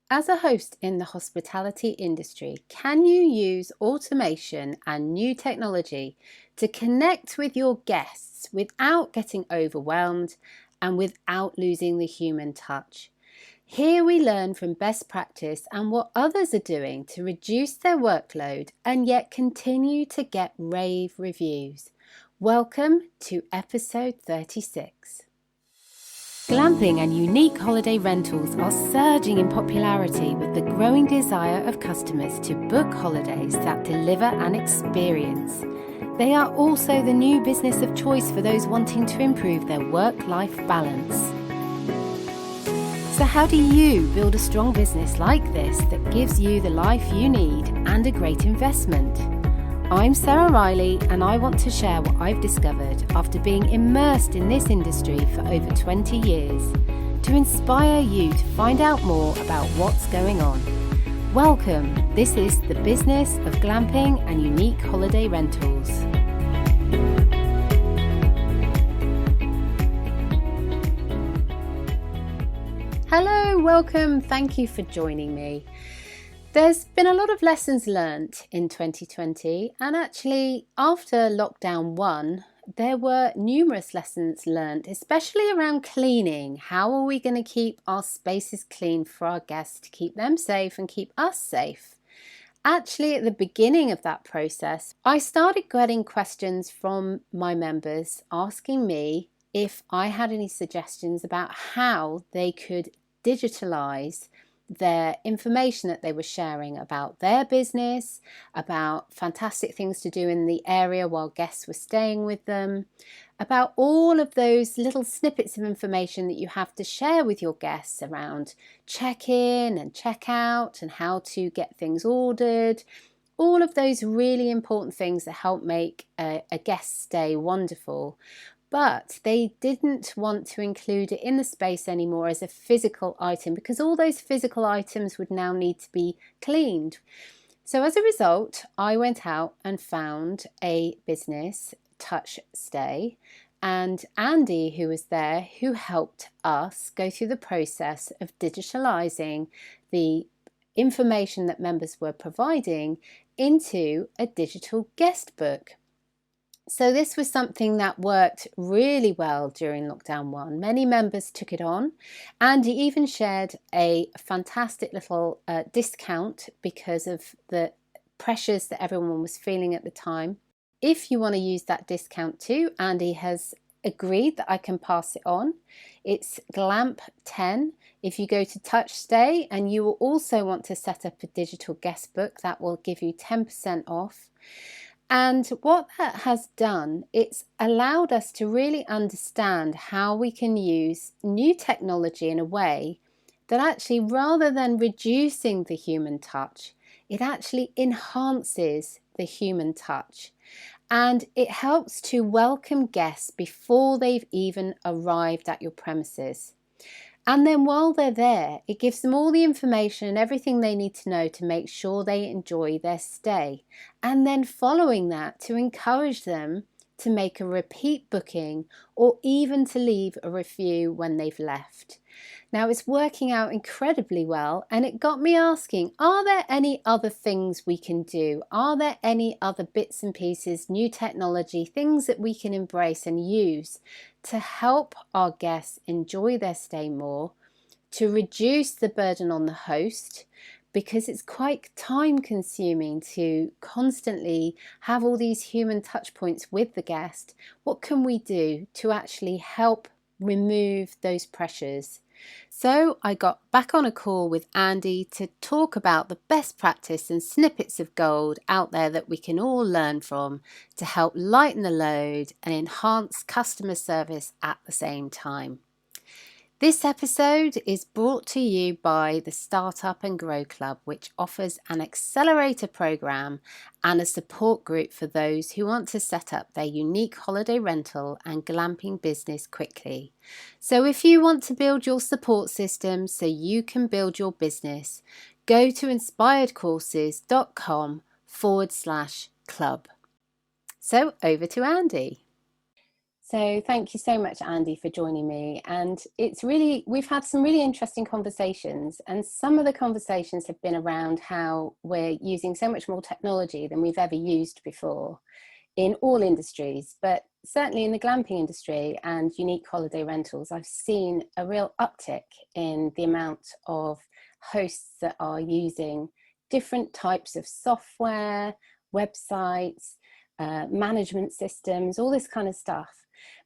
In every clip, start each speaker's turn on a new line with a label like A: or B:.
A: As a host in the hospitality industry, can you use automation and new technology to connect with your guests without getting overwhelmed and without losing the human touch? Here we learn from best practice and what others are doing to reduce their workload and yet continue to get rave reviews. Welcome to episode 36. Glamping and unique holiday rentals are surging in popularity with the growing desire of customers to book holidays that deliver an experience. They are also the new business of choice for those wanting to improve their work-life balance. So how do you build a strong business like this that gives you the life you need and a great investment? I'm Sarah Riley and I want to share what I've discovered after being immersed in this industry for over 20 years to inspire you to find out more about what's going on. Welcome, this is the business of glamping and unique holiday rentals. Hello, welcome, thank you for joining me. There's been a lot of lessons learnt in 2020, and actually after lockdown 1 there were numerous lessons learnt, especially around cleaning. How are we going to keep our spaces clean for our guests to keep them safe and keep us safe? Actually, at the beginning of that process, I started getting questions from my members asking me if I had any suggestions about how they could digitalise their information that they were sharing about their business, about fantastic things to do in the area while guests were staying with them, about all of those little snippets of information that you have to share with your guests around check-in and check-out and how to get things ordered, all of those really important things that help make a guest stay wonderful. But they didn't want to include it in the space anymore as a physical item because all those physical items would now need to be cleaned. So as a result, I went out and found a business, Touch Stay, and Andy, who was there, who helped us go through the process of digitalizing the information that members were providing into a digital guest book. So this was something that worked really well during lockdown 1. Many members took it on. Andy even shared a fantastic little discount because of the pressures that everyone was feeling at the time. If you want to use that discount too, Andy has agreed that I can pass it on. It's GLAMP10. If you go to Touch Stay and you will also want to set up a digital guest book, that will give you 10% off. And what that has done, it's allowed us to really understand how we can use new technology in a way that actually, rather than reducing the human touch, it actually enhances the human touch. And it helps to welcome guests before they've even arrived at your premises. And then while they're there, it gives them all the information and everything they need to know to make sure they enjoy their stay. And then following that, to encourage them to make a repeat booking or even to leave a review when they've left. Now it's working out incredibly well, and it got me asking, are there any other things we can do? Are there any other bits and pieces, new technology, things that we can embrace and use to help our guests enjoy their stay more, to reduce the burden on the host, because it's quite time consuming to constantly have all these human touch points with the guest. What can we do to actually help remove those pressures? So I got back on a call with Andy to talk about the best practice and snippets of gold out there that we can all learn from to help lighten the load and enhance customer service at the same time. This episode is brought to you by the Startup and Grow Club, which offers an accelerator program and a support group for those who want to set up their unique holiday rental and glamping business quickly. So if you want to build your support system so you can build your business, go to inspiredcourses.com/club. So over to Andy. So thank you so much, Andy, for joining me. And we've had some really interesting conversations, and some of the conversations have been around how we're using so much more technology than we've ever used before in all industries, but certainly in the glamping industry and unique holiday rentals, I've seen a real uptick in the amount of hosts that are using different types of software, websites, management systems, all this kind of stuff.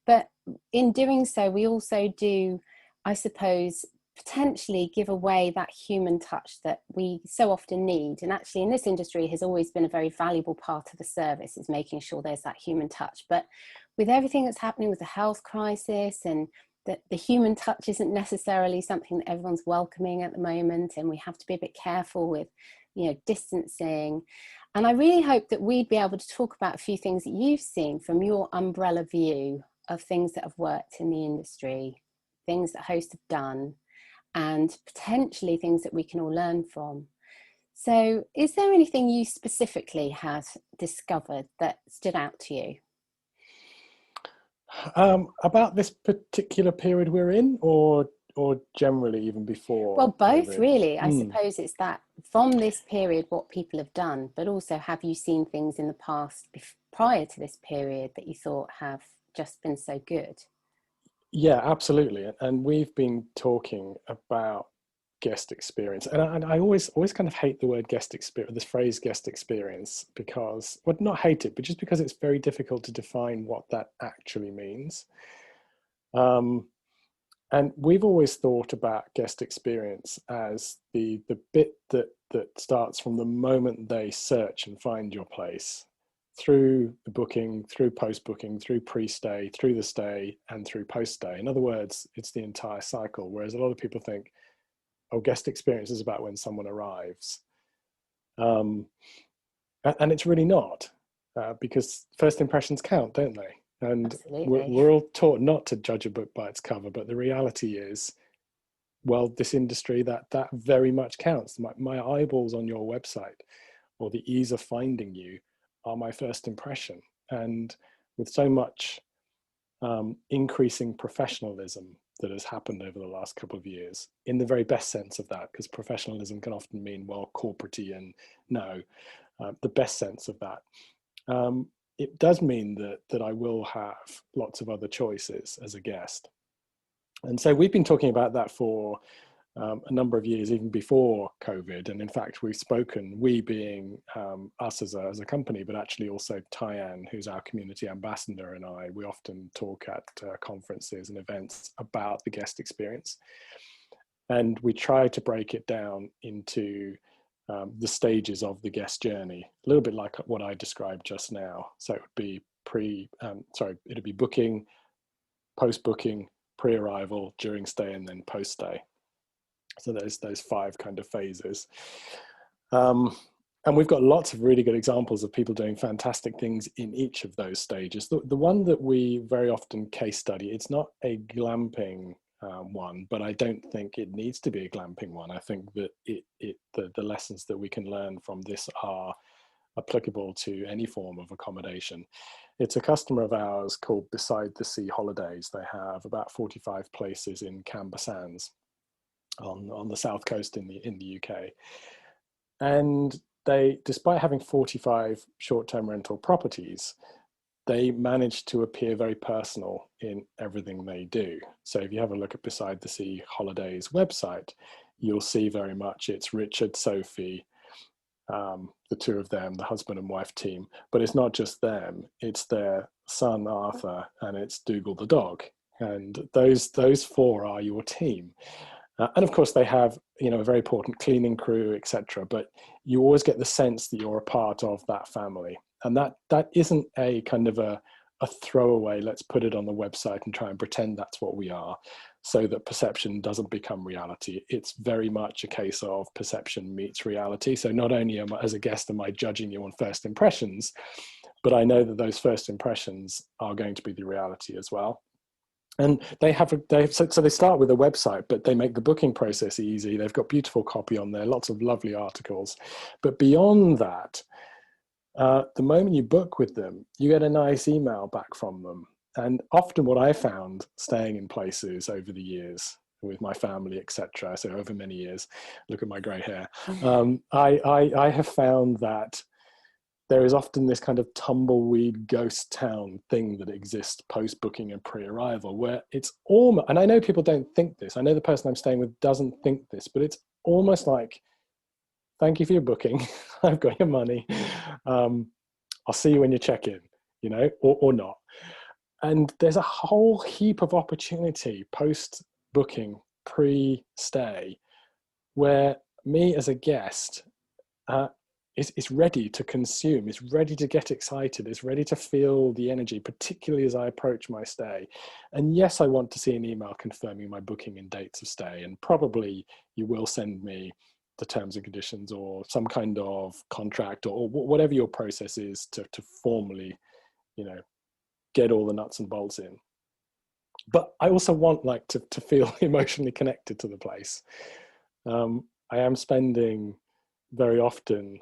A: But in doing so, we also do, I suppose, potentially give away that human touch that we so often need. And actually in this industry has always been a very valuable part of the service, is making sure there's that human touch. But with everything that's happening with the health crisis, and that the human touch isn't necessarily something that everyone's welcoming at the moment, and we have to be a bit careful with, distancing. And I really hope that we'd be able to talk about a few things that you've seen from your umbrella view of things that have worked in the industry, things that hosts have done, and potentially things that we can all learn from. So is there anything you specifically have discovered that stood out to you?
B: About this particular period we're in, or generally even before?
A: Well, both
B: COVID?
A: really. I suppose it's that from this period, what people have done, but also have you seen things in the past prior to this period that you thought have just been so good?
B: Yeah, absolutely. And we've been talking about guest experience, and I always kind of hate the word guest experience, this phrase guest experience, because, well, not hate it, but just because it's very difficult to define what that actually means. And we've always thought about guest experience as the bit that starts from the moment they search and find your place, through the booking, through post-booking, through pre-stay, through the stay, and through post-stay. In other words, it's the entire cycle. Whereas a lot of people think, oh, guest experience is about when someone arrives. And it's really not, because first impressions count, don't they? And
A: Absolutely.
B: we're all taught not to judge a book by its cover, but the reality is, well, this industry, that very much counts. My eyeballs on your website, or the ease of finding you, are my first impression. And with so much increasing professionalism that has happened over the last couple of years, in the very best sense of that, because professionalism can often mean, well, corporate-y, and no, the best sense of that. It does mean that I will have lots of other choices as a guest. And so we've been talking about that for a number of years, even before COVID. And in fact, we've spoken, we being us as a company, but actually also Tyann, who's our community ambassador, and we often talk at conferences and events about the guest experience. And we try to break it down into the stages of the guest journey, a little bit like what I described just now. So it would be it'd be booking, post-booking, pre-arrival, during stay, and then post-stay. So there's those 5 kind of phases. And we've got lots of really good examples of people doing fantastic things in each of those stages. The one that we very often case study, it's not a glamping one, but I don't think it needs to be a glamping one. I think that the lessons that we can learn from this are applicable to any form of accommodation. It's a customer of ours called Beside the Sea Holidays. They have about 45 places in Camber Sands on the south coast in the UK. And they, despite having 45 short-term rental properties, they manage to appear very personal in everything they do. So if you have a look at Beside the Sea Holidays website, you'll see very much it's Richard, Sophie, the 2 of them, the husband and wife team. But it's not just them, it's their son Arthur, and it's Dougal the dog. And those 4 are your team. And of course they have, a very important cleaning crew, etc. But you always get the sense that you're a part of that family. And that isn't a kind of a throwaway, let's put it on the website and try and pretend that's what we are, so that perception doesn't become reality. It's very much a case of perception meets reality. So not only as a guest am I judging you on first impressions, but I know that those first impressions are going to be the reality as well. And so they start with a website, but they make the booking process easy. They've got beautiful copy on there, lots of lovely articles. But beyond that, the moment you book with them, you get a nice email back from them And often what I found staying in places over the years with my family, etc., so over many years, look at my grey hair, I have found that there is often this kind of tumbleweed ghost town thing that exists post-booking and pre-arrival, where it's almost, and I know people don't think this, I know the person I'm staying with doesn't think this, but it's almost like, thank you for your booking, I've got your money, I'll see you when you check in, you know, or not. And there's a whole heap of opportunity post-booking, pre-stay, where me as a guest is ready to consume, is ready to get excited, is ready to feel the energy, particularly as I approach my stay. And yes, I want to see an email confirming my booking and dates of stay, and probably you will send me the terms and conditions or some kind of contract or whatever your process is to formally, you know, get all the nuts and bolts in. But I also want like to feel emotionally connected to the place. I am spending very often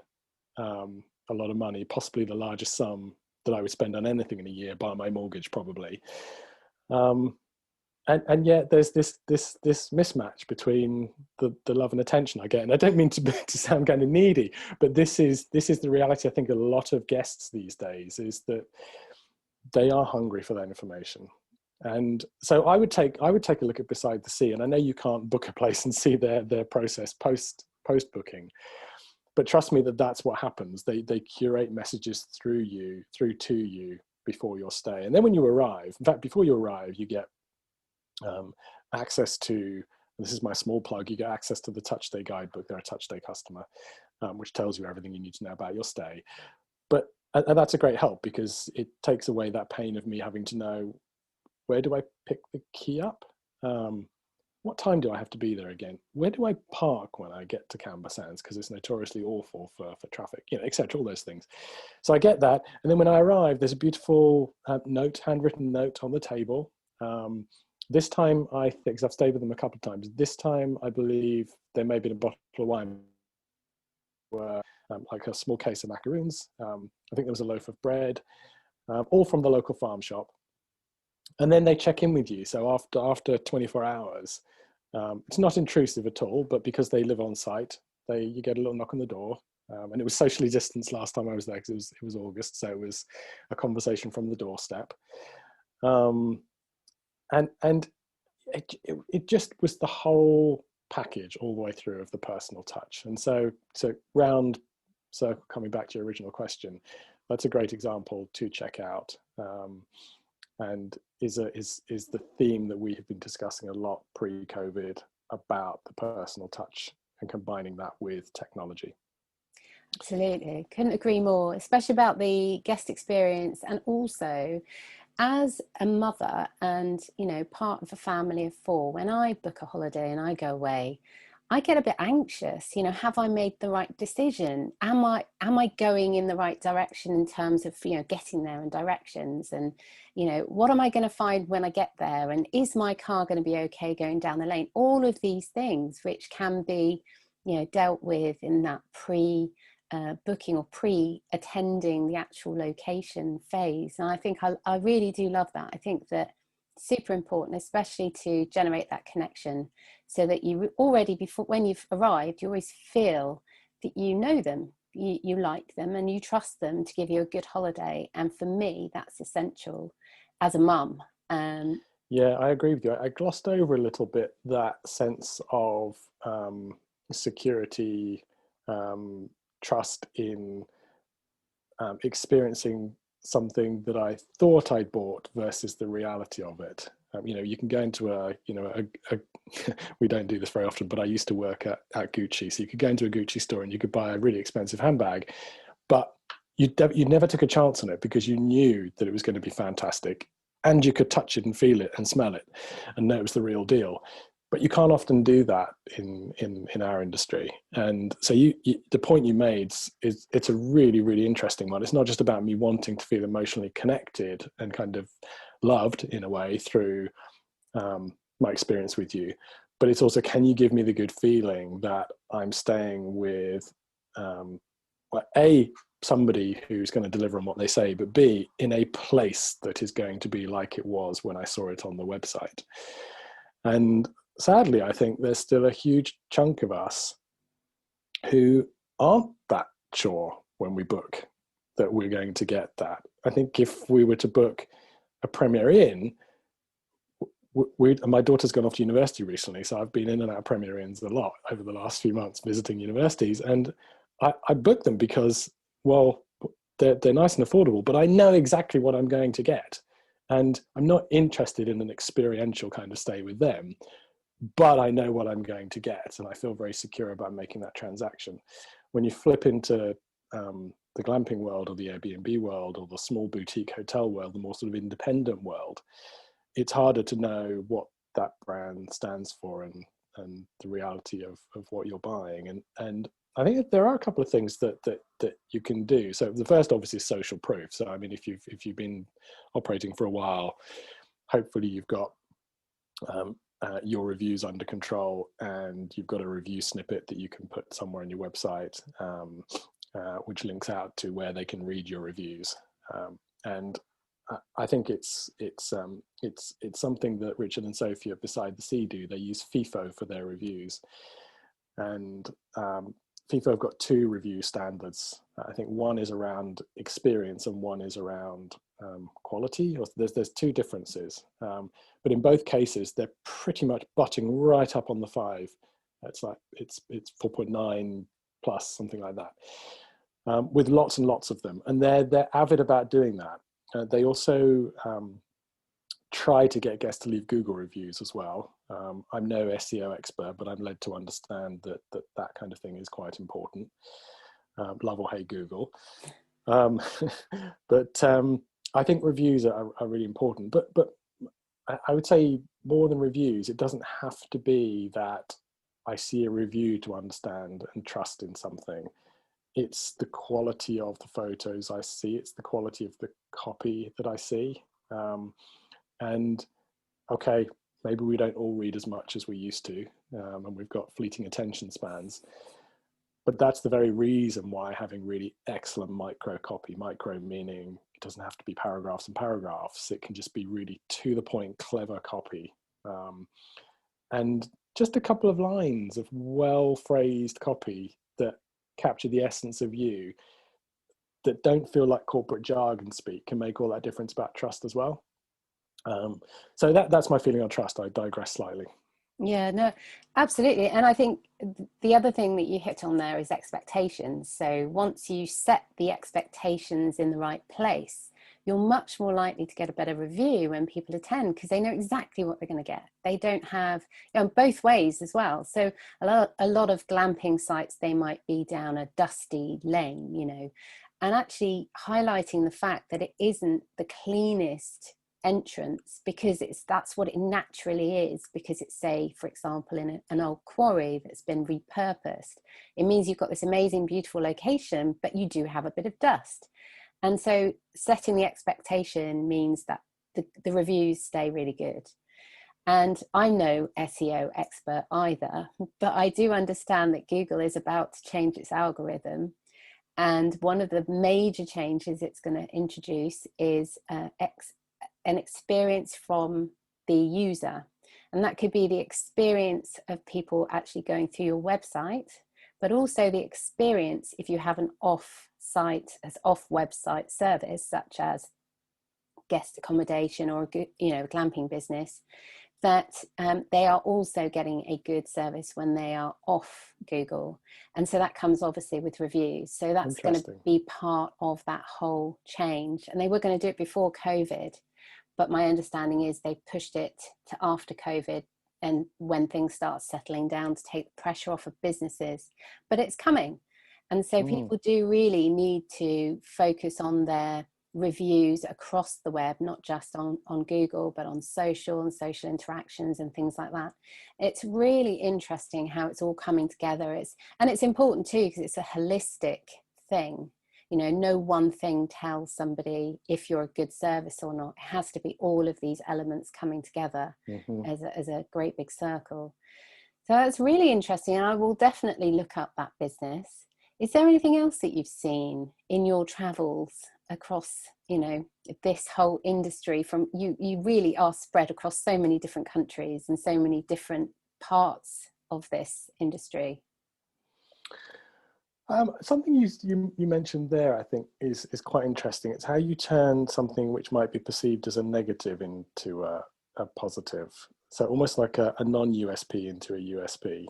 B: a lot of money, possibly the largest sum that I would spend on anything in a year, bar my mortgage probably. And yet there's this mismatch between the love and attention I get. And I don't mean to sound kind of needy, but this is the reality. I think a lot of guests these days is that they are hungry for that information. And so I would take a look at Beside the Sea, and I know you can't book a place and see their process post booking, but trust me that that's what happens. They curate messages through to you before your stay, and then when you arrive, in fact before you arrive, you get access to, this is my small plug, you get access to the Touch Stay guidebook. They're a Touch Stay customer, which tells you everything you need to know about your stay. But and that's a great help because it takes away that pain of me having to know, where do I pick the key up? What time do I have to be there again? Where do I park when I get to Canberra Sands? Because it's notoriously awful for traffic, you know, etc. All those things. So I get that. And then when I arrive, there's a beautiful handwritten note on the table. This time, I think, because I've stayed with them a couple of times, this time I believe there may have been a bottle of wine, like a small case of macaroons. I think there was a loaf of bread, all from the local farm shop. And then they check in with you. So after 24 hours, it's not intrusive at all, but because they live on site, you get a little knock on the door. And it was socially distanced last time I was there because it was August. So it was a conversation from the doorstep. And it just was the whole package all the way through of the personal touch. And so coming back to your original question, that's a great example to check out. And is the theme that we have been discussing a lot pre-COVID about the personal touch and combining that with technology.
A: Absolutely, couldn't agree more, especially about the guest experience. And also, as a mother and, you know, part of a family of 4, when I book a holiday and I go away, I get a bit anxious. You know, have I made the right decision? Am I going in the right direction in terms of, you know, getting there and directions? And, you know, what am I going to find when I get there? And is my car going to be okay going down the lane? All of these things which can be, you know, dealt with in that booking or pre-attending the actual location phase. And I think I really do love that. I think that super important, especially to generate that connection, so that you already, before, when you've arrived, you always feel that you know them, you like them, and you trust them to give you a good holiday. And for me, that's essential as a mum.
B: Yeah, I agree with you. I glossed over a little bit that sense of security, trust in experiencing something that I thought I'd bought versus the reality of it. You know, you can go into we don't do this very often, but I used to work at Gucci. So you could go into a Gucci store and you could buy a really expensive handbag, but you never took a chance on it because you knew that it was going to be fantastic and you could touch it and feel it and smell it and know it was the real deal. But you can't often do that in our industry. And so the point you made is it's a really, really interesting one. It's not just about me wanting to feel emotionally connected and kind of loved in a way through my experience with you, but it's also, can you give me the good feeling that I'm staying with somebody who's going to deliver on what they say, but B, in a place that is going to be like it was when I saw it on the website. And sadly, I think there's still a huge chunk of us who aren't that sure when we book that we're going to get that. I think if we were to book a Premier Inn, my daughter's gone off to university recently, so I've been in and out of Premier Inns a lot over the last few months visiting universities, and I book them because, well, they're nice and affordable, but I know exactly what I'm going to get. And I'm not interested in an experiential kind of stay with them, but I know what I'm going to get, and I feel very secure about making that transaction. When you flip into the glamping world or the Airbnb world or the small boutique hotel world, the more sort of independent world, it's harder to know what that brand stands for and the reality of what you're buying. And I think there are a couple of things that you can do. So the first, obviously, is social proof. So I mean, if you've been operating for a while, hopefully you've got your reviews under control, and you've got a review snippet that you can put somewhere on your website, which links out to where they can read your reviews. And I think it's something that Richard and Sophie of Beside the Sea do. They use FIFO for their reviews, and FIFO have got two review standards. I think one is around experience and one is around quality. Or there's two differences, but in both cases they're pretty much butting right up on the 5. It's like it's 4.9 plus, something like that, with lots and lots of them, and they're avid about doing that. They also try to get guests to leave Google reviews as well. I'm no SEO expert, but I'm led to understand that kind of thing is quite important. Love or hate Google. But I think reviews are really important. But I would say more than reviews, it doesn't have to be that I see a review to understand and trust in something. It's the quality of the photos I see. It's the quality of the copy that I see. And okay, maybe we don't all read as much as we used to, and we've got fleeting attention spans. But that's the very reason why having really excellent micro copy, micro meaning it doesn't have to be paragraphs and paragraphs. It can just be really to the point, clever copy. And just a couple of lines of well-phrased copy that capture the essence of you, that don't feel like corporate jargon speak, can make all that difference about trust as well. So that's my feeling on trust. I digress slightly.
A: Yeah, no, absolutely. And I think the other thing that you hit on there is expectations. So once you set the expectations in the right place, you're much more likely to get a better review when people attend, because they know exactly what they're going to get. They don't have, both ways as well. So a lot of glamping sites, they might be down a dusty lane, and actually highlighting the fact that it isn't the cleanest entrance because that's what it naturally is, because it's, say, for example, in an old quarry that's been repurposed. It means you've got this amazing, beautiful location, but you do have a bit of dust. And so setting the expectation means that the reviews stay really good. And I'm no SEO expert either, but I do understand that Google is about to change its algorithm. And one of the major changes it's going to introduce is an experience from the user. And that could be the experience of people actually going through your website, but also the experience if you have an off-website service, such as guest accommodation or a glamping business, that they are also getting a good service when they are off Google. And so that comes obviously with reviews. So that's going to be part of that whole change. And they were going to do it before COVID, but my understanding is they pushed it to after COVID, and when things start settling down, to take the pressure off of businesses. But it's coming. And so people do really need to focus on their reviews across the web, not just on Google, but on social and social interactions and things like that. It's really interesting how it's all coming together. And it's important too, because it's a holistic thing. No one thing tells somebody if you're a good service or not. It has to be all of these elements coming together as a great big circle. So it's really interesting, and I will definitely look up that business. Is there anything else that you've seen in your travels across, this whole industry? From you really are spread across so many different countries and so many different parts of this industry.
B: Something you mentioned there, I think, is quite interesting. It's how you turn something which might be perceived as a negative into a positive. So almost like a non-USP into a USP.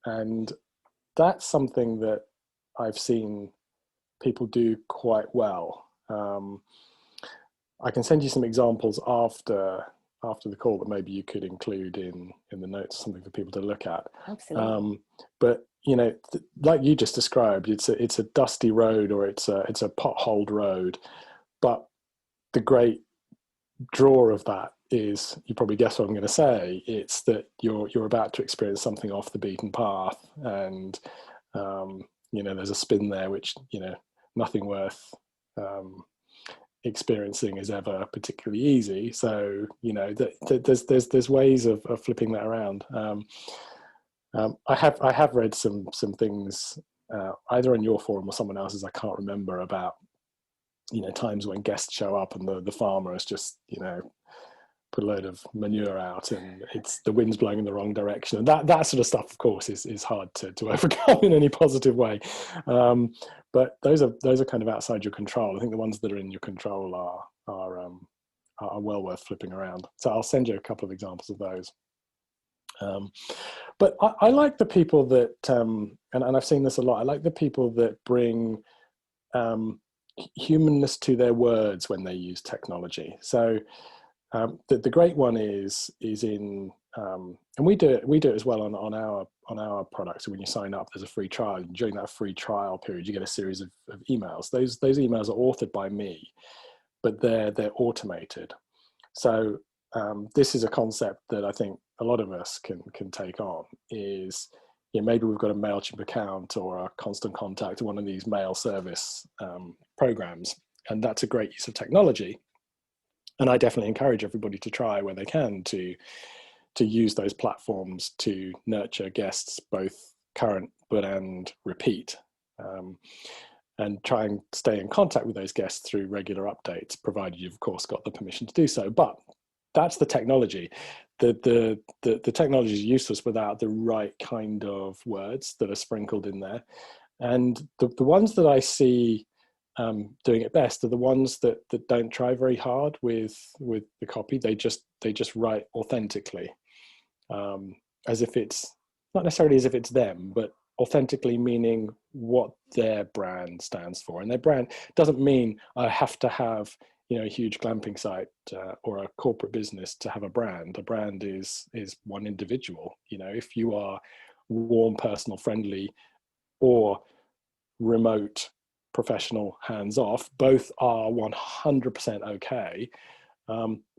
B: And that's something that I've seen people do quite well. I can send you some examples after the call that maybe you could include in the notes, something for people to look at.
A: Absolutely.
B: But like you just described, it's a dusty road, or it's a potholed road. But the great draw of that is, you probably guess what I'm going to say. It's that you're about to experience something off the beaten path, and there's a spin there which nothing worth experiencing is ever particularly easy. So there's ways of flipping that around. I have read some things either on your forum or someone else's, I can't remember, about times when guests show up and the farmer has just put a load of manure out and it's the wind's blowing in the wrong direction, and that sort of stuff, of course, is hard to overcome in any positive way. But those are kind of outside your control. I think the ones that are in your control are well worth flipping around. So I'll send you a couple of examples of those. But I like the people that, and I've seen this a lot, I like the people that bring humanness to their words when they use technology. So the great one is in, and we do it as well on our products. So when you sign up, there's a free trial, and during that free trial period, you get a series of emails. Those emails are authored by me, but they're automated. So this is a concept that I think a lot of us can take on. Is maybe we've got a MailChimp account or a Constant Contact or one of these mail service programs, and that's a great use of technology. And I definitely encourage everybody to try where they can to use those platforms to nurture guests, both current and repeat, and try and stay in contact with those guests through regular updates, provided you've of course got the permission to do so. But that's the technology. The technology is useless without the right kind of words that are sprinkled in there. And the ones that I see doing it best are the ones that don't try very hard with the copy. They just write authentically, as if it's not necessarily as if it's them, but authentically, meaning what their brand stands for. And their brand doesn't mean I have to have a huge glamping site or a corporate business to have a brand. A brand is one individual. If you are warm, personal, friendly, or remote, professional, hands-off, both are 100% okay,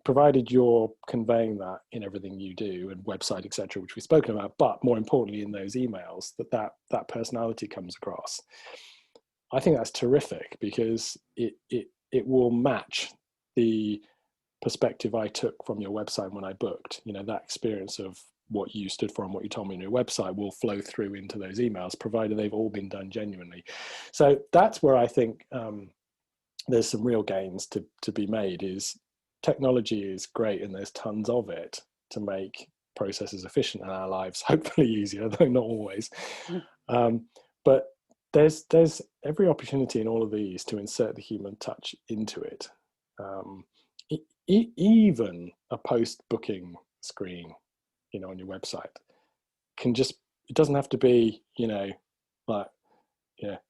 B: provided you're conveying that in everything you do, and website, etc., which we've spoken about, but more importantly in those emails, that personality comes across. I think that's terrific, because it will match the perspective I took from your website when I booked. That experience of what you stood for and what you told me on your website will flow through into those emails, provided they've all been done genuinely. So that's where I think there's some real gains to be made. Is technology is great, and there's tons of it to make processes efficient in our lives, hopefully easier, though not always. But there's every opportunity in all of these to insert the human touch into it. Even a post-booking screen, on your website it doesn't have to be, like,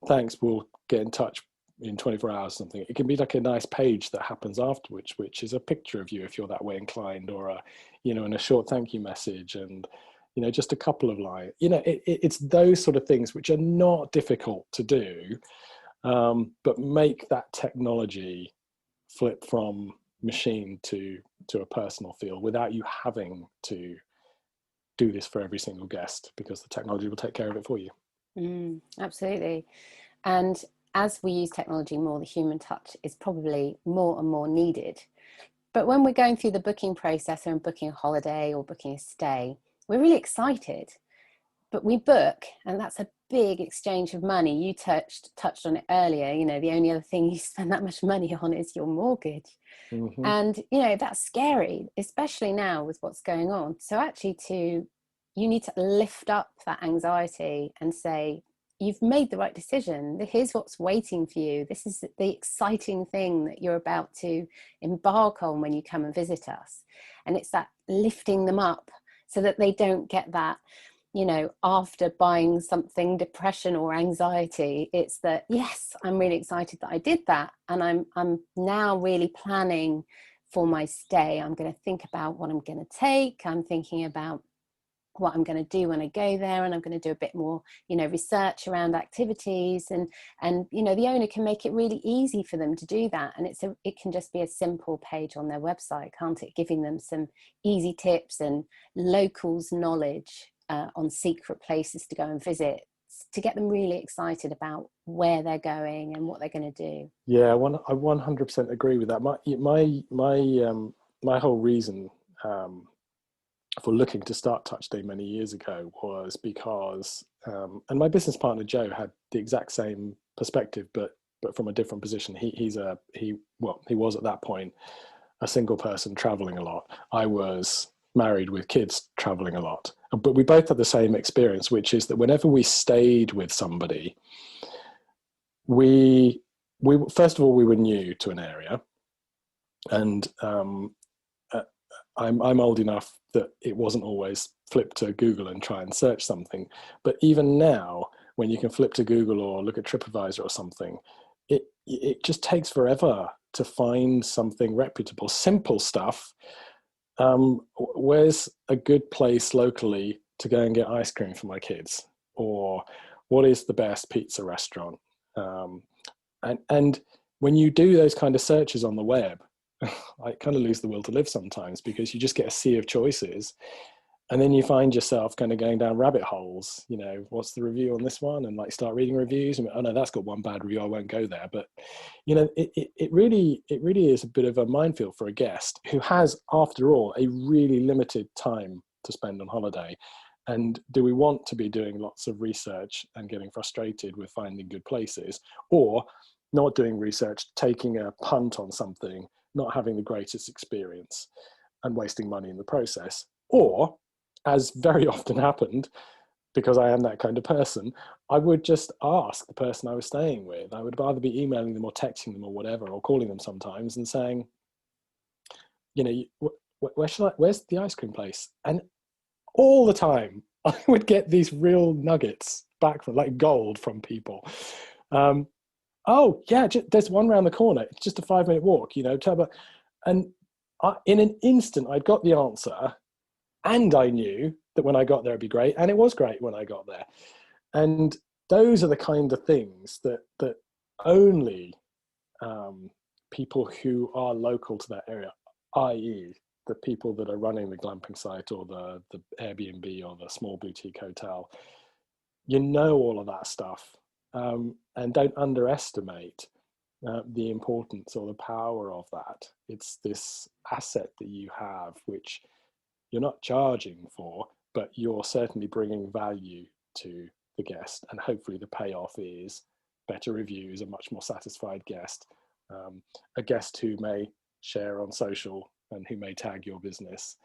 B: thanks, we'll get in touch in 24 hours or something. It can be like a nice page that happens afterwards, which is a picture of you if you're that way inclined, or and a short thank you message, and just a couple of lines. It's those sort of things which are not difficult to do, but make that technology flip from machine to a personal feel, without you having to do this for every single guest, because the technology will take care of it for you.
A: Absolutely. And as we use technology more, the human touch is probably more and more needed. But when we're going through the booking process and booking a holiday or booking a stay, we're really excited, but we book, and that's a big exchange of money. You touched on it earlier. You know, the only other thing you spend that much money on is your mortgage.
B: Mm-hmm.
A: And, you know, that's scary, especially now with what's going on. So actually you need to lift up that anxiety and say, you've made the right decision. Here's what's waiting for you. This is the exciting thing that you're about to embark on when you come and visit us. And it's that lifting them up so that they don't get that, you know, after buying something, depression or anxiety. It's that, yes, I'm really excited that I did that. And I'm now really planning for my stay. I'm going to think about what I'm going to take. I'm thinking about what I'm going to do when I go there, and I'm going to do a bit more, you know, research around activities, and you know, the owner can make it really easy for them to do that. And it can just be a simple page on their website, can't it, giving them some easy tips and locals knowledge on secret places to go and visit, to get them really excited about where they're going and what they're going to do.
B: Yeah, I 100% agree with that. My whole reason for looking to start Touch Day many years ago was because, and my business partner Joe had the exact same perspective, but from a different position. He was at that point a single person traveling a lot. I was married with kids traveling a lot, but we both had the same experience, which is that whenever we stayed with somebody, we first of all, we were new to an area, and I'm old enough that it wasn't always flip to Google and try and search something. But even now, when you can flip to Google or look at TripAdvisor or something, it just takes forever to find something reputable. Simple stuff. Where's a good place locally to go and get ice cream for my kids? Or what is the best pizza restaurant? And when you do those kind of searches on the web, I kind of lose the will to live sometimes, because you just get a sea of choices, and then you find yourself kind of going down rabbit holes. You know, what's the review on this one? And like start reading reviews, and oh no, that's got one bad review, I won't go there. But you know, it really is a bit of a minefield for a guest who has, after all, a really limited time to spend on holiday. And do we want to be doing lots of research and getting frustrated with finding good places, or not doing research, taking a punt on something, not having the greatest experience and wasting money in the process? Or, as very often happened, because I am that kind of person, I would just ask the person I was staying with. I would either be emailing them or texting them or whatever, or calling them sometimes and saying, you know, where's the ice cream place? And all the time I would get these real nuggets back from, like gold, from people. Oh yeah, there's one around the corner. It's just a 5-minute walk, you know. And in an instant, I'd got the answer, and I knew that when I got there, it'd be great, and it was great when I got there. And those are the kind of things that only people who are local to that area, i.e., the people that are running the glamping site or the Airbnb or the small boutique hotel, you know, all of that stuff. And don't underestimate the importance or the power of that. It's this asset that you have, which you're not charging for, but you're certainly bringing value to the guest. And hopefully the payoff is better reviews, a much more satisfied guest, a guest who may share on social and who may tag your business,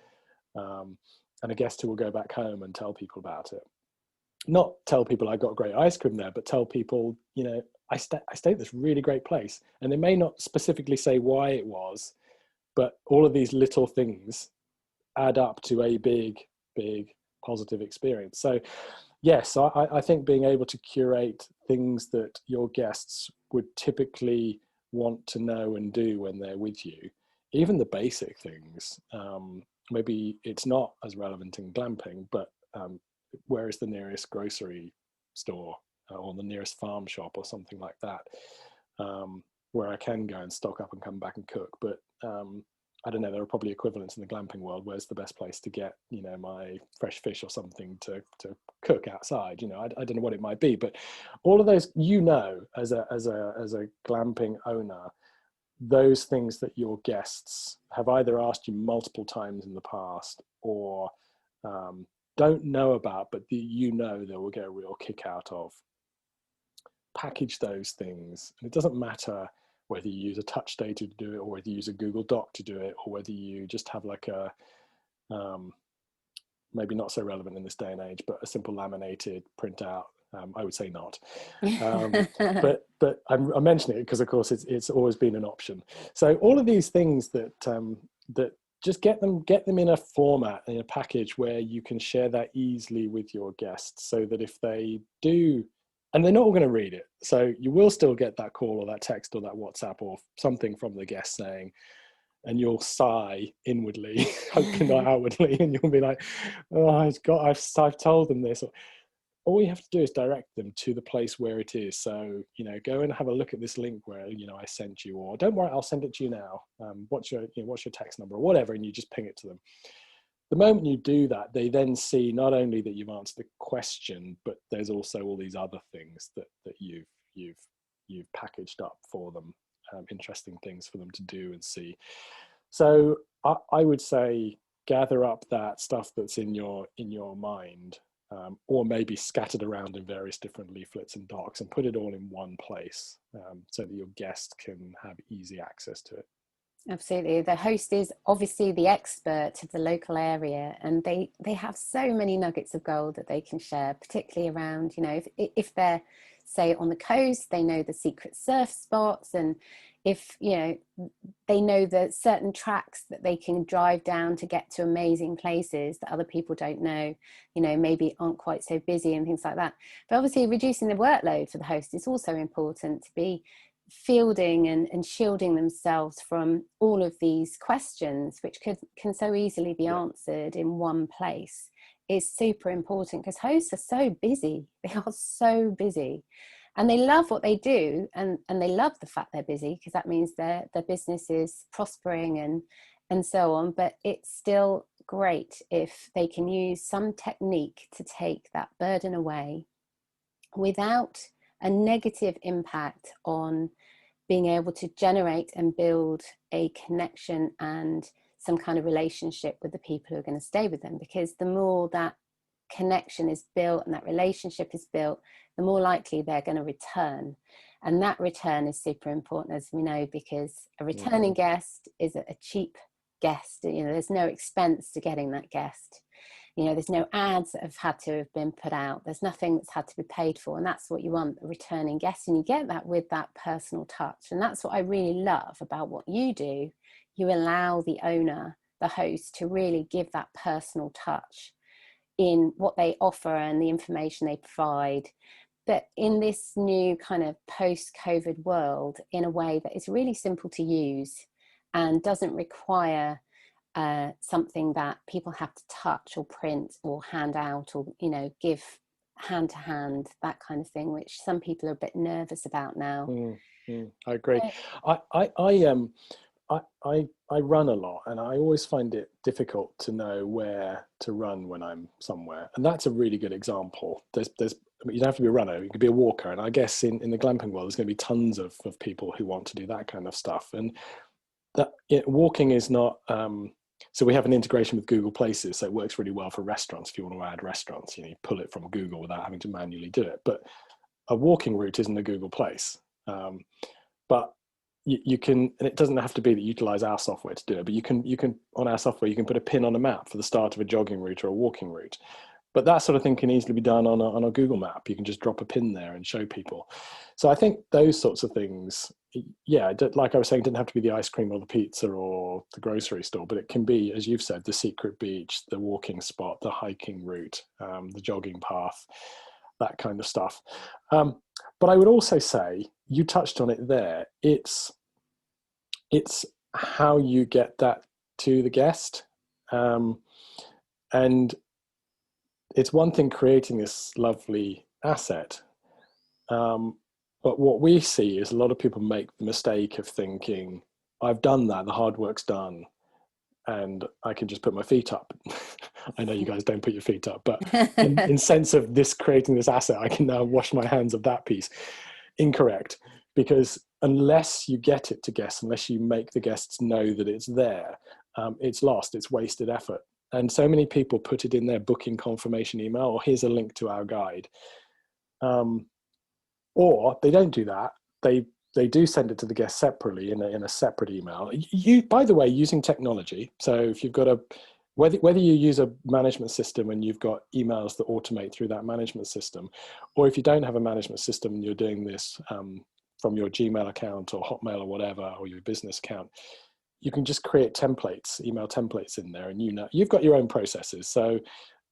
B: and a guest who will go back home and tell people about it. Not tell people I got great ice cream there, but tell people, you know, I stayed at this really great place. And they may not specifically say why it was, but all of these little things add up to a big positive experience. So yes, I think being able to curate things that your guests would typically want to know and do when they're with you, even the basic things, maybe it's not as relevant in glamping, but where is the nearest grocery store or the nearest farm shop or something like that, where I can go and stock up and come back and cook. But I don't know, there are probably equivalents in the glamping world. Where's the best place to get, you know, my fresh fish or something to cook outside? You know, I don't know what it might be, but all of those, you know, as a glamping owner, those things that your guests have either asked you multiple times in the past, or don't know about, but that you know they will get a real kick out of. Package those things. And it doesn't matter whether you use a touch data to do it, or whether you use a Google Doc to do it, or whether you just have like a, maybe not so relevant in this day and age, but a simple laminated printout. I would say not. But I'm mentioning it because, of course, it's always been an option. So all of these things that that just get them in a format, in a package where you can share that easily with your guests, so that if they do, and they're not all going to read it, so you will still get that call or that text or that WhatsApp or something from the guest saying, and you'll sigh inwardly, hopefully not outwardly, and you'll be like, "Oh, I've told them this." All you have to do is direct them to the place where it is. So, go and have a look at this link where, I sent you, or don't worry, I'll send it to you now. What's your text number or whatever, and you just ping it to them. The moment you do that, they then see not only that you've answered the question, but there's also all these other things that you've packaged up for them, interesting things for them to do and see. So I would say gather up that stuff that's in your mind. Or maybe scattered around in various different leaflets and docs, and put it all in one place, so that your guest can have easy access to it.
A: Absolutely. The host is obviously the expert of the local area, and they have so many nuggets of gold that they can share, particularly around, if they're, say, on the coast, they know the secret surf spots, and if they know the certain tracks that they can drive down to get to amazing places that other people don't know, maybe aren't quite so busy and things like that. But obviously reducing the workload for the host is also important, to be fielding and shielding themselves from all of these questions, which can so easily be answered in one place, is super important, because hosts are so busy. They are so busy. And they love what they do, and they love the fact they're busy, because that means their business is prospering and so on. But it's still great if they can use some technique to take that burden away without a negative impact on being able to generate and build a connection and some kind of relationship with the people who are going to stay with them. Because the more that connection is built and that relationship is built, the more likely they're going to return. And that return is super important, as we know, because a returning guest is a cheap guest. There's no expense to getting that guest. There's no ads that have been put out. There's nothing that's had to be paid for. And that's what you want, a returning guest. And you get that with that personal touch. And that's what I really love about what you do. You allow the owner, the host, to really give that personal touch in what they offer and the information they provide. But in this new kind of post-COVID world, in a way that is really simple to use and doesn't require something that people have to touch or print or hand out or give hand to hand, that kind of thing, which some people are a bit nervous about now.
B: I agree. I run a lot, and I always find it difficult to know where to run when I'm somewhere, and that's a really good example. You don't have to be a runner, you could be a walker, and I guess in the glamping world there's going to be tons of people who want to do that kind of stuff. And that walking is not so we have an integration with Google Places, so it works really well for restaurants. If you want to add restaurants, you pull it from Google without having to manually do it. But a walking route isn't a Google Place. But you can, and it doesn't have to be that you utilize our software to do it, but you can on our software, you can put a pin on a map for the start of a jogging route or a walking route. But that sort of thing can easily be done on a Google map. You can just drop a pin there and show people. So I think those sorts of things, like I was saying, it didn't have to be the ice cream or the pizza or the grocery store, but it can be, as you've said, the secret beach, the walking spot, the hiking route, the jogging path, that kind of stuff. But I would also say, you touched on it there, it's how you get that to the guest. And it's one thing creating this lovely asset, but what we see is a lot of people make the mistake of thinking, I've done that, the hard work's done, and I can just put my feet up. I know you guys don't put your feet up, but in sense of this creating this asset, I can now wash my hands of that piece. Incorrect, because unless you get it to guests, unless you make the guests know that it's there, it's lost, it's wasted effort. And so many people put it in their booking confirmation email, or here's a link to our guide. Or they don't do that. They do send it to the guest separately in a separate email. You, by the way, using technology. So if you've got whether you use a management system and you've got emails that automate through that management system, or if you don't have a management system and you're doing this from your Gmail account or Hotmail or whatever, or your business account, you can just create templates, email templates in there, and you've got your own processes. So at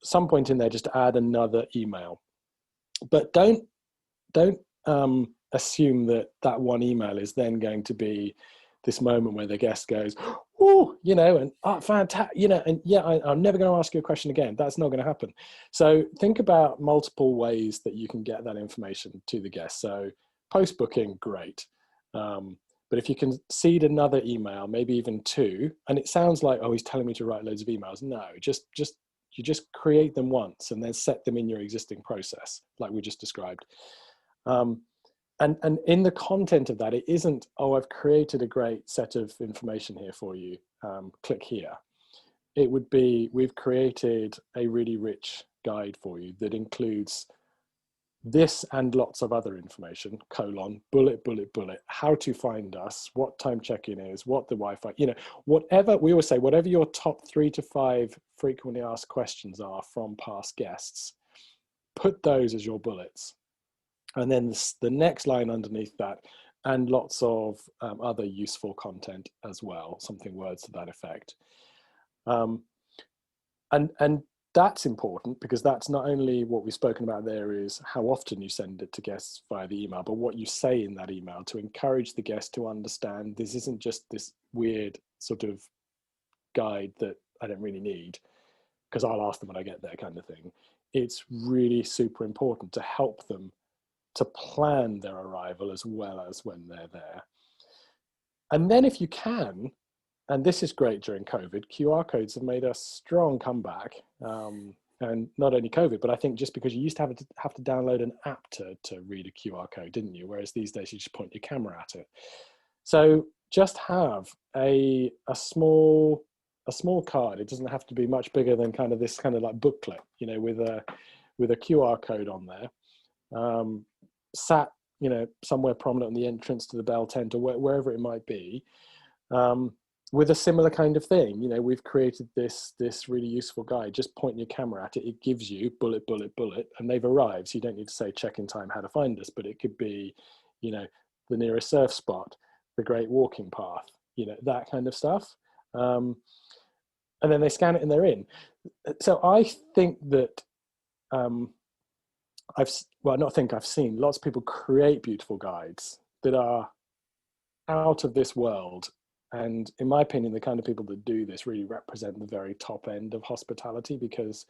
B: some point in there, just add another email, but don't assume that one email is then going to be this moment where the guest goes, oh, and fantastic, and yeah, I'm never going to ask you a question again. That's not going to happen. So think about multiple ways that you can get that information to the guest. So post booking, great. But if you can seed another email, maybe even two, and it sounds like, oh, he's telling me to write loads of emails. No, you just create them once and then set them in your existing process, like we just described. And in the content of that, it isn't, oh, I've created a great set of information here for you, click here. It would be, we've created a really rich guide for you that includes this and lots of other information, bullet, how to find us, what time check-in is, what the Wi-Fi, whatever, we always say, whatever your top 3 to 5 frequently asked questions are from past guests, put those as your bullets. And then the next line underneath that, and lots of other useful content as well, something words to that effect. And that's important, because that's not only what we've spoken about there is how often you send it to guests via the email, but what you say in that email to encourage the guest to understand this isn't just this weird sort of guide that I don't really need, because I'll ask them when I get there kind of thing. It's really super important to help them to plan their arrival as well as when they're there. And then if you can, and this is great during COVID, QR codes have made a strong comeback. And not only COVID, but I think just because you used to have to download an app to read a QR code, didn't you? Whereas these days you just point your camera at it. So just have a small card. It doesn't have to be much bigger than kind of this kind of like booklet, with a QR code on there. Sat, somewhere prominent on the entrance to the bell tent or wherever it might be, with a similar kind of thing. We've created this really useful guide. Just point your camera at it. It gives you bullet, and they've arrived. So you don't need to say check-in time, how to find us, but it could be, the nearest surf spot, the great walking path, that kind of stuff. And then they scan it and they're in. So I think that, I've seen lots of people create beautiful guides that are out of this world. And in my opinion, the kind of people that do this really represent the very top end of hospitality, because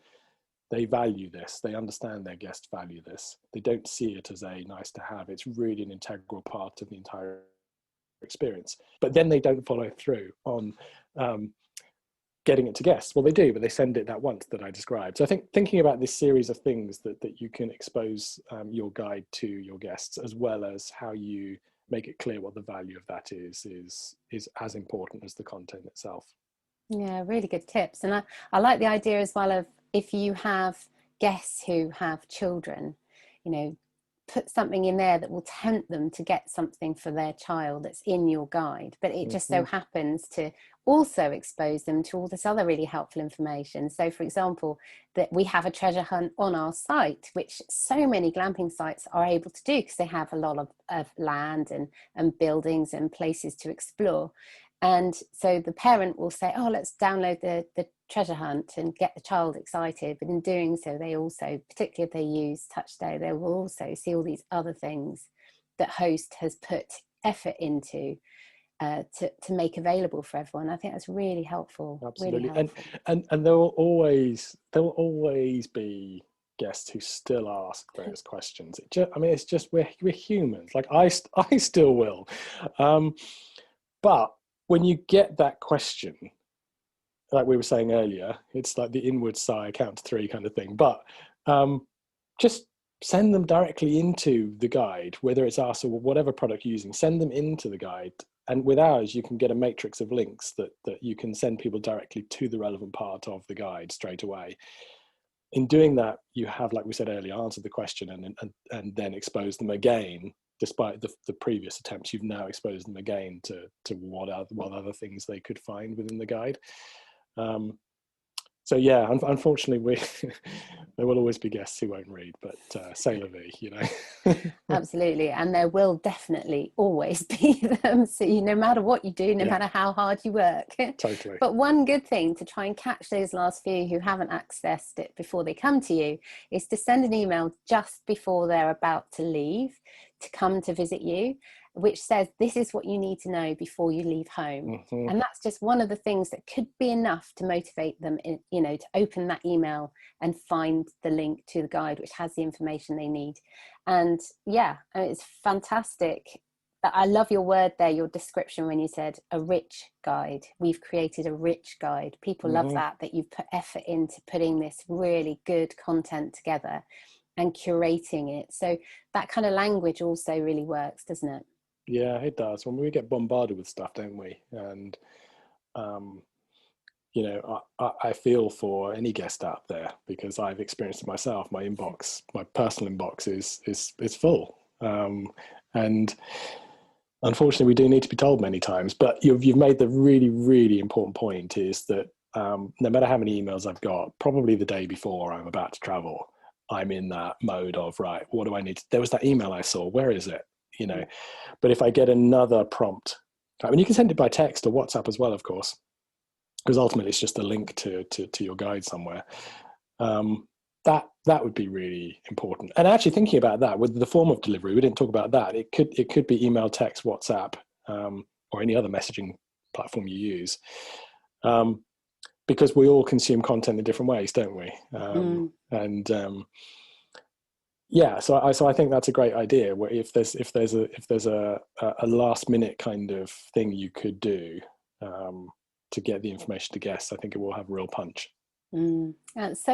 B: they value this. They understand their guests value this. They don't see it as a nice to have. It's really an integral part of the entire experience. But then they don't follow through on getting it to guests. Well, they do, but they send it that once that I described. So I think thinking about this series of things that you can expose your guide to your guests, as well as how you make it clear what the value of that is as important as the content itself.
A: Yeah, really good tips. And I like the idea as well of, if you have guests who have children, put something in there that will tempt them to get something for their child that's in your guide, but it just so happens to also expose them to all this other really helpful information. So for example, that we have a treasure hunt on our site, which so many glamping sites are able to do, because they have a lot of land and buildings and places to explore. And so the parent will say, oh, let's download the treasure hunt and get the child excited. But in doing so, they also, particularly if they use Touchstone, they will also see all these other things that host has put effort into to make available for everyone. I think that's really helpul.
B: Absolutely.
A: Really helpful.
B: And there will always be guests who still ask those questions. It's just we're humans. Like I still will. But when you get that question, like we were saying earlier, it's like the inward sigh, count to 3 kind of thing. But just send them directly into the guide, whether it's us or whatever product you're using. Send them into the guide And with ours, you can get a matrix of links that you can send people directly to the relevant part of the guide straight away. In doing that, you have, like we said earlier, answered the question and then exposed them again. Despite the previous attempts, you've now exposed them again to what other things they could find within the guide. So yeah, unfortunately, there will always be guests who won't read, but c'est la vie, you know.
A: Absolutely, and there will definitely always be them. So no matter what you do, no matter how hard you work.
B: Totally.
A: But one good thing to try and catch those last few who haven't accessed it before they come to you is to send an email just before they're about to leave to come to visit you, which says this is what you need to know before you leave home. And that's just one of the things that could be enough to motivate them, to open that email and find the link to the guide, which has the information they need. And it's fantastic. I love your word there, your description when you said a rich guide. We've created a rich guide. People love that you've put effort into putting this really good content together and curating it. So that kind of language also really works, doesn't it?
B: Yeah, it does. When we get bombarded with stuff, don't we? And I feel for any guest out there, because I've experienced it myself. My inbox, my personal inbox is full, and unfortunately, we do need to be told many times. But you've made the really, really important point, is that no matter how many emails I've got, probably the day before I'm about to travel, I'm in that mode of, right, what do I need to, there was that email I saw, where is it? But if I get another prompt, I mean, you can send it by text or WhatsApp as well, of course, because ultimately it's just a link to your guide somewhere. That would be really important. And actually thinking about that with the form of delivery, we didn't talk about that. It could be email, text, WhatsApp, or any other messaging platform you use, because we all consume content in different ways, don't we? So I think that's a great idea. Where if there's a last minute kind of thing you could do to get the information to guests, I think it will have real punch.
A: That's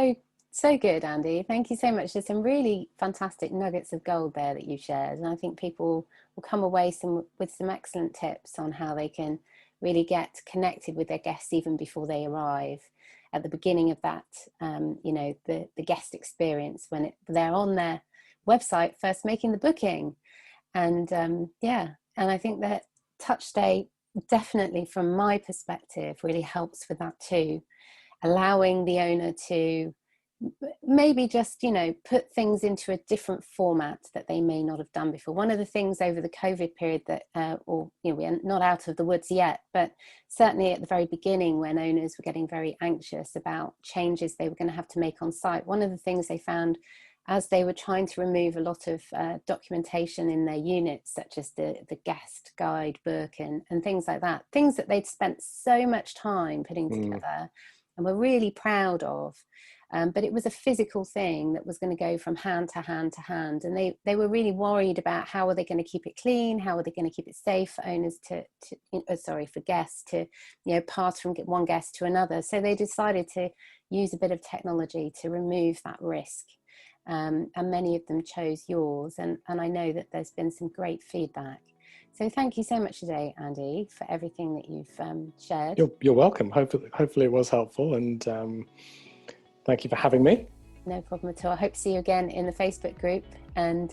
A: so good, Andy. Thank you so much. There's some really fantastic nuggets of gold there that you shared, and I think people will come away with some excellent tips on how they can really get connected with their guests even before they arrive, at the beginning of that, the guest experience when they're on their website first making the booking. And and I think that Touch Day definitely, from my perspective, really helps with that too, allowing the owner to maybe just put things into a different format that they may not have done before. One of the things over the COVID period that we're not out of the woods yet, but certainly at the very beginning, when owners were getting very anxious about changes they were going to have to make on site, one of the things they found as they were trying to remove a lot of documentation in their units, such as the guest guide book and things like that, things that they'd spent so much time putting together and were really proud of. But it was a physical thing that was going to go from hand to hand to hand. And they were really worried about how are they going to keep it clean? How are they going to keep it safe for owners for guests to, pass from one guest to another. So they decided to use a bit of technology to remove that risk. And many of them chose yours. And I know that there's been some great feedback. So thank you so much today, Andy, for everything that you've shared.
B: You're welcome. Hopefully it was helpful. And thank you for having me.
A: No problem at all. I hope to see you again in the Facebook group, and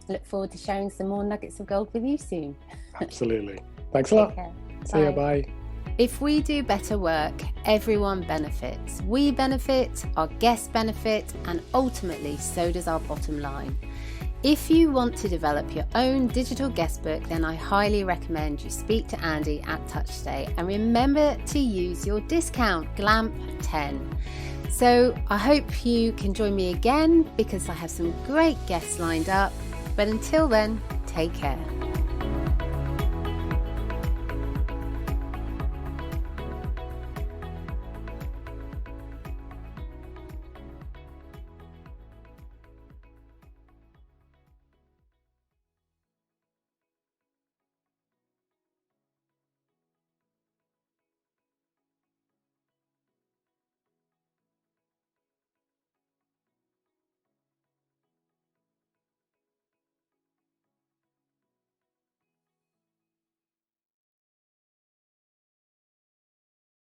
A: look forward to sharing some more nuggets of gold with you soon.
B: Absolutely. Thanks a lot. See you. Bye.
A: If we do better work, everyone benefits. We benefit, our guests benefit, and ultimately so does our bottom line. If you want to develop your own digital guest book, then I highly recommend you speak to Andy at Touch Day, and remember to use your discount GLAMP10. So I hope you can join me again, because I have some great guests lined up. But until then, take care.